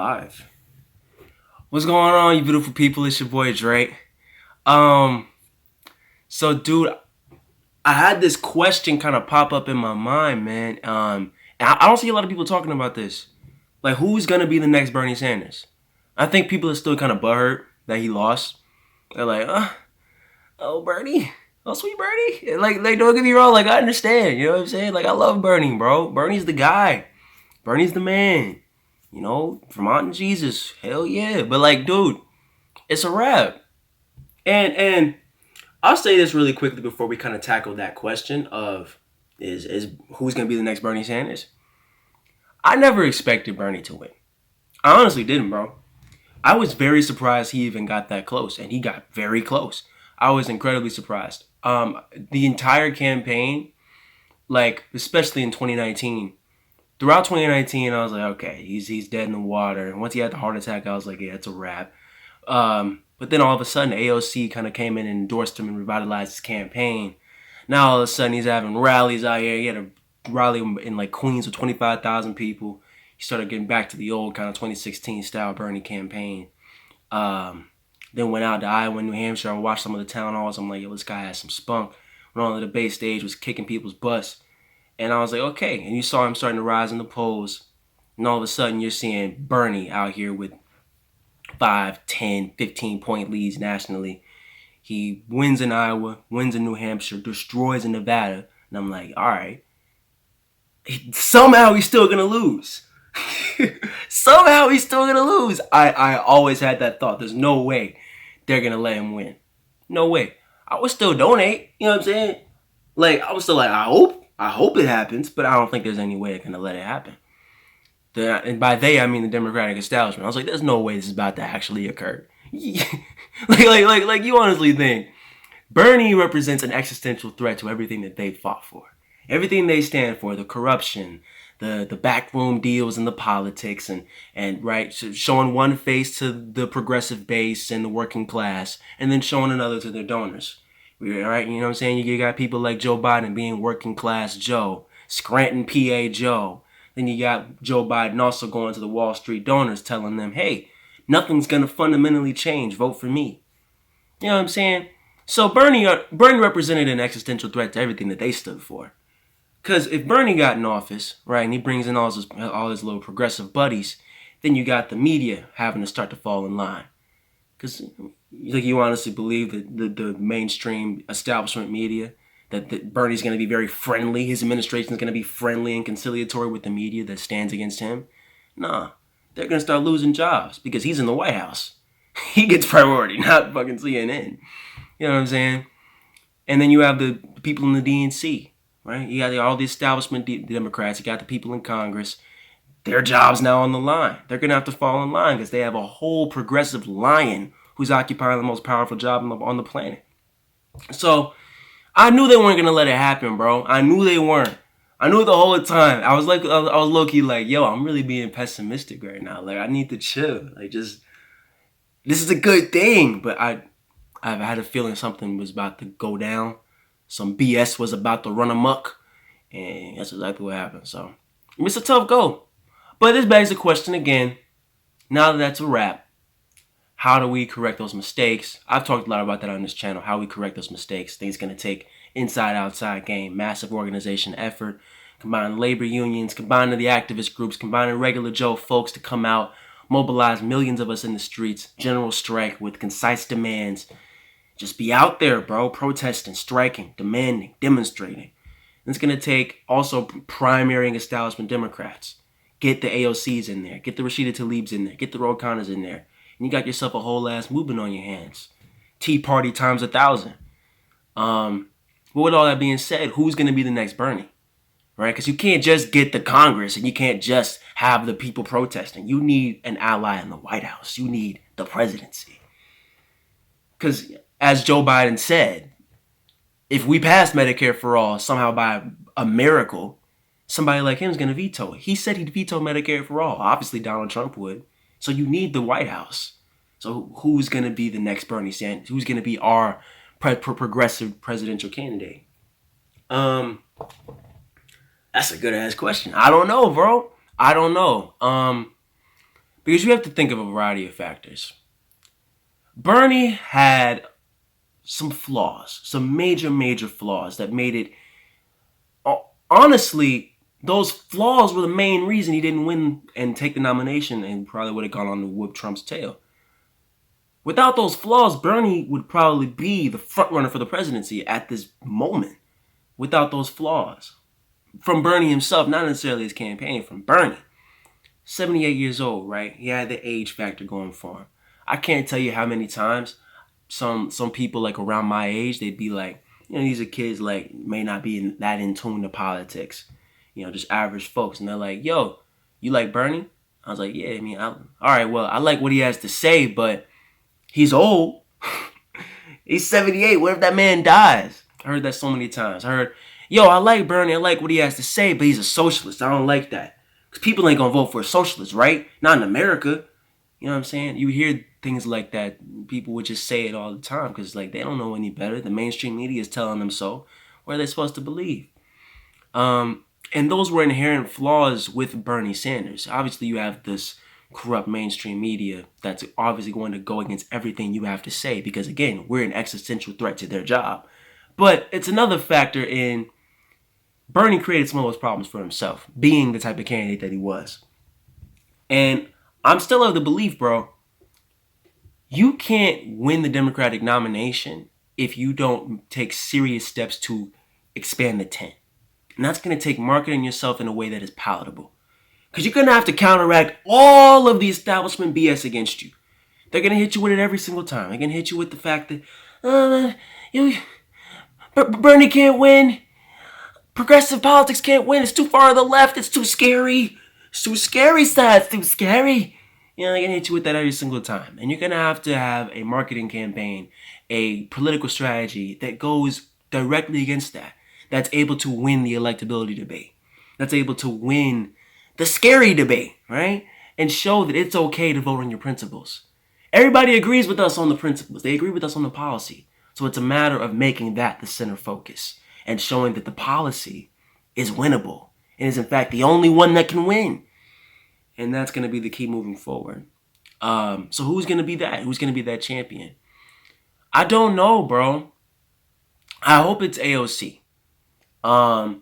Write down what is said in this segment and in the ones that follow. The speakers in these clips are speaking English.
Live. What's going on, you beautiful people? It's your boy Drake. Um, dude, I had this question kind of pop up in my mind, man. And I don't see a lot of people talking about this. Like, who's gonna be the next Bernie Sanders? I think people are still kind of butthurt that he lost. They're like, oh Bernie, oh sweet Bernie. Like, don't get me wrong. Like, I understand. You know what I'm saying? Like, I love Bernie, bro. Bernie's the guy. Bernie's the man. You know, Vermont and Jesus. Hell yeah. But like, dude, it's a wrap. And I'll say this really quickly before we kind of tackle that question of is who's gonna be the next Bernie Sanders. I never expected Bernie to win. I honestly didn't, bro. I was very surprised he even got that close, and he got very close. I was incredibly surprised. The entire campaign, like especially in 2019, throughout 2019, I was like, okay, he's dead in the water. And once he had the heart attack, I was like, yeah, it's a wrap. But then all of a sudden, AOC kind of came in and endorsed him and revitalized his campaign. Now all of a sudden, he's having rallies out here. He had a rally in like Queens with 25,000 people. He started getting back to the old kind of 2016 style Bernie campaign. Then went out to Iowa and New Hampshire. I watched some of the town halls. I'm like, yo, this guy has some spunk. Went on the debate stage, was kicking people's butts. And I was like, okay. And you saw him starting to rise in the polls. And all of a sudden, you're seeing Bernie out here with 5, 10, 15-point leads nationally. He wins in Iowa, wins in New Hampshire, destroys in Nevada. And I'm like, all right. Somehow he's still going to lose. Somehow he's still going to lose. I always had that thought. There's no way they're going to let him win. No way. I would still donate. You know what I'm saying? Like, I was still like, I hope it happens, but I don't think there's any way they're going to let it happen. And by they, I mean the Democratic establishment. I was like, there's no way this is about to actually occur. like you honestly think Bernie represents an existential threat to everything that they fought for. Everything they stand for, the corruption, the backroom deals and the politics and right, showing one face to the progressive base and the working class and then showing another to their donors. Right? You know what I'm saying? You got people like Joe Biden being working class Joe, Scranton, PA Joe. Then you got Joe Biden also going to the Wall Street donors telling them, hey, nothing's going to fundamentally change. Vote for me. You know what I'm saying? So Bernie represented an existential threat to everything that they stood for. Because if Bernie got in office, right, and he brings in all his little progressive buddies, then you got the media having to start to fall in line. Because you honestly believe that the mainstream establishment media, that Bernie's going to be very friendly, his administration is going to be friendly and conciliatory with the media that stands against him? Nah, they're going to start losing jobs because he's in the White House. He gets priority, not fucking CNN. You know what I'm saying? And then you have the people in the DNC, right? You got all the establishment Democrats. You got the people in Congress. Their job's now on the line. They're going to have to fall in line because they have a whole progressive lion who's occupying the most powerful job on the planet. So I knew they weren't going to let it happen, bro. I knew they weren't. I knew the whole time. I was low-key like, yo, I'm really being pessimistic right now. Like, I need to chill. Like, just, this is a good thing. But I've had a feeling something was about to go down. Some BS was about to run amok. And that's exactly what happened. So, it's a tough go. But this begs the question again. Now that that's a wrap, how do we correct those mistakes? I've talked a lot about that on this channel, how we correct those mistakes. Things going to take inside-outside game, massive organization effort, combining labor unions, combining the activist groups, combining regular Joe folks to come out, mobilize millions of us in the streets, general strike with concise demands. Just be out there, bro, protesting, striking, demanding, demonstrating. And it's going to take also primary and establishment Democrats. Get the AOCs in there. Get the Rashida Tlaibs in there. Get the O'Connors in there. And you got yourself a whole ass movement on your hands. Tea Party times 1,000. But with all that being said, who's going to be the next Bernie? Right? Because you can't just get the Congress and you can't just have the people protesting. You need an ally in the White House. You need the presidency. Because as Joe Biden said, if we pass Medicare for all somehow by a miracle, somebody like him is going to veto it. He said he'd veto Medicare for all. Obviously, Donald Trump would. So you need the White House. So who's going to be the next Bernie Sanders? Who's going to be our progressive presidential candidate? That's a good ass question. I don't know, bro. I don't know. Because you have to think of a variety of factors. Bernie had some flaws, some major, major flaws that made it, honestly, those flaws were the main reason he didn't win and take the nomination and probably would have gone on to whoop Trump's tail. Without those flaws, Bernie would probably be the front runner for the presidency at this moment. Without those flaws. From Bernie himself, not necessarily his campaign, from Bernie. 78 years old, right? He had the age factor going for him. I can't tell you how many times some people like around my age, they'd be like, these are kids like may not be that in tune to politics. Just average folks. And they're like, yo, you like Bernie? I was like, yeah, all right, well, I like what he has to say, but he's old. He's 78. What if that man dies? I heard that so many times. I heard, yo, I like Bernie. I like what he has to say, but he's a socialist. I don't like that. Because people ain't going to vote for a socialist, right? Not in America. You know what I'm saying? You hear things like that. People would just say it all the time because they don't know any better. The mainstream media is telling them so. What are they supposed to believe? And those were inherent flaws with Bernie Sanders. Obviously, you have this corrupt mainstream media that's obviously going to go against everything you have to say because, again, we're an existential threat to their job. But it's another factor in Bernie created some of those problems for himself, being the type of candidate that he was. And I'm still of the belief, bro, you can't win the Democratic nomination if you don't take serious steps to expand the tent. And that's going to take marketing yourself in a way that is palatable. Because you're going to have to counteract all of the establishment BS against you. They're going to hit you with it every single time. They're going to hit you with the fact that Bernie can't win. Progressive politics can't win. It's too far to the left. It's too scary. It's too scary, side. It's too scary. They're going to hit you with that every single time. And you're going to have a marketing campaign, a political strategy that goes directly against that. That's able to win the electability debate. That's able to win the scary debate, right? And show that it's okay to vote on your principles. Everybody agrees with us on the principles. They agree with us on the policy. So it's a matter of making that the center focus and showing that the policy is winnable and is in fact the only one that can win. And that's going to be the key moving forward. So who's going to be that? Who's going to be that champion? I don't know, bro. I hope it's AOC. I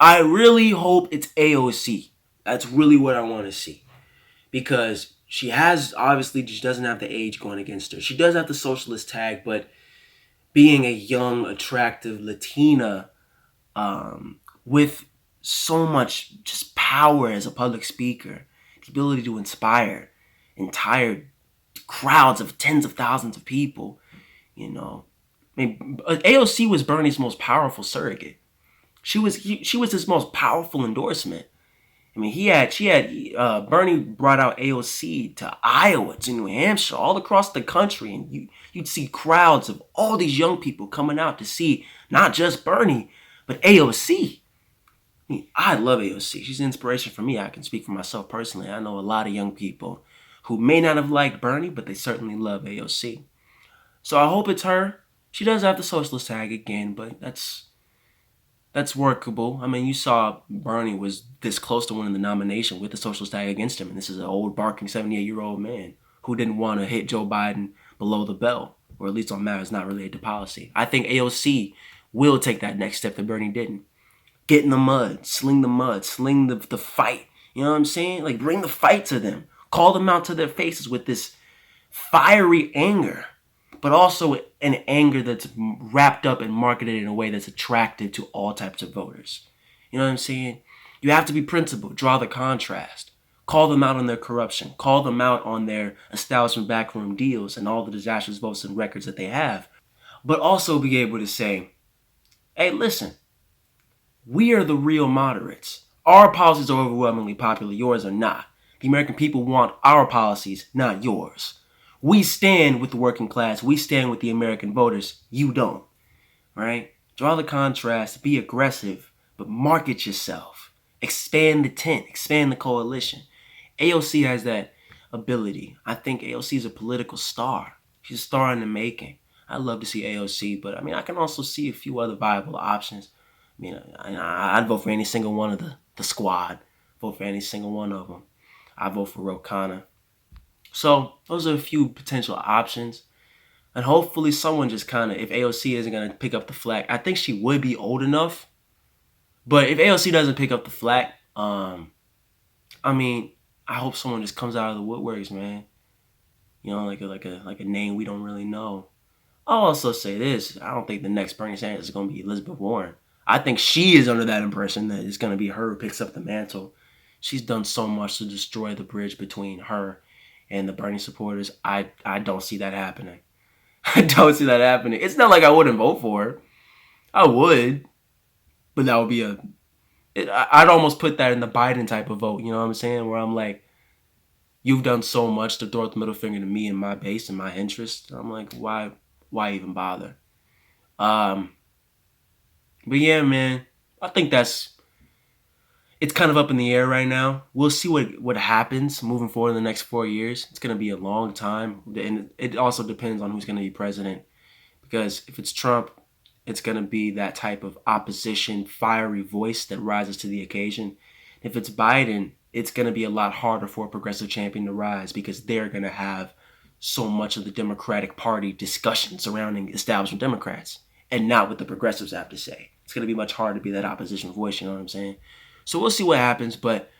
really hope it's AOC. That's really what I want to see. Because she doesn't have the age going against her. She does have the socialist tag, but being a young, attractive Latina with so much just power as a public speaker, the ability to inspire entire crowds of tens of thousands of people, AOC was Bernie's most powerful surrogate. She was his most powerful endorsement. Bernie brought out AOC to Iowa, to New Hampshire, all across the country, and you'd see crowds of all these young people coming out to see not just Bernie, but AOC. I love AOC. She's an inspiration for me. I can speak for myself personally. I know a lot of young people who may not have liked Bernie, but they certainly love AOC. So I hope it's her. She does have the socialist tag again, but that's workable. You saw Bernie was this close to winning the nomination with the socialist tag against him. And this is an old, barking 78-year-old man who didn't want to hit Joe Biden below the belt, or at least on matters not related to policy. I think AOC will take that next step that Bernie didn't. Get in the mud, sling the fight. You know what I'm saying? Bring the fight to them. Call them out to their faces with this fiery anger, but also an anger that's wrapped up and marketed in a way that's attractive to all types of voters. You know what I'm saying? You have to be principled. Draw the contrast. Call them out on their corruption. Call them out on their establishment backroom deals and all the disastrous votes and records that they have. But also be able to say, hey, listen, we are the real moderates. Our policies are overwhelmingly popular. Yours are not. The American people want our policies, not yours. We stand with the working class. We stand with the American voters. You don't. Right? Draw the contrast. Be aggressive. But market yourself. Expand the tent. Expand the coalition. AOC has that ability. I think AOC is a political star. She's a star in the making. I'd love to see AOC, but I can also see a few other viable options. I'd vote for any single one of the squad. Vote for any single one of them. I vote for Ro Khanna. So those are a few potential options. And hopefully someone just kind of, if AOC isn't going to pick up the flag, I think she would be old enough. But if AOC doesn't pick up the flag, I mean, I hope someone just comes out of the woodworks, man. You know, like a name we don't really know. I'll also say this: I don't think the next Bernie Sanders is going to be Elizabeth Warren. I think she is under that impression that it's going to be her who picks up the mantle. She's done so much to destroy the bridge between her and the Bernie supporters. I don't see that happening. I don't see that happening. It's not like I wouldn't vote for her. I would, but that would be I'd almost put that in the Biden type of vote. You know what I'm saying? Where I'm like, you've done so much to throw the middle finger to me and my base and my interests. I'm like, why even bother? Um, but yeah, man, I think it's kind of up in the air right now. We'll see what happens moving forward in the next 4 years. It's gonna be a long time, and it also depends on who's gonna be president. Because if it's Trump, it's gonna be that type of opposition, fiery voice that rises to the occasion. If it's Biden, it's gonna be a lot harder for a progressive champion to rise because they're gonna have so much of the Democratic Party discussion surrounding establishment Democrats and not what the progressives have to say. It's going to be much harder to be that opposition voice, you know what I'm saying? So we'll see what happens, but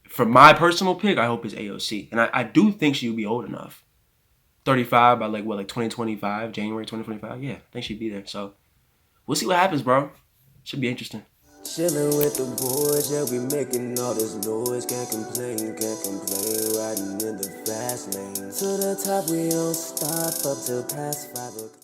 for my personal pick, I hope it's AOC. And I do think she'll be old enough. 35 by like 2025, January 2025? Yeah, I think she'd be there. So we'll see what happens, bro. Should be interesting. Chillin' with the boys, yeah, we making all this noise. Can't complain, riding in the fast lane. To the top, we don't stop up till past 5 o'clock.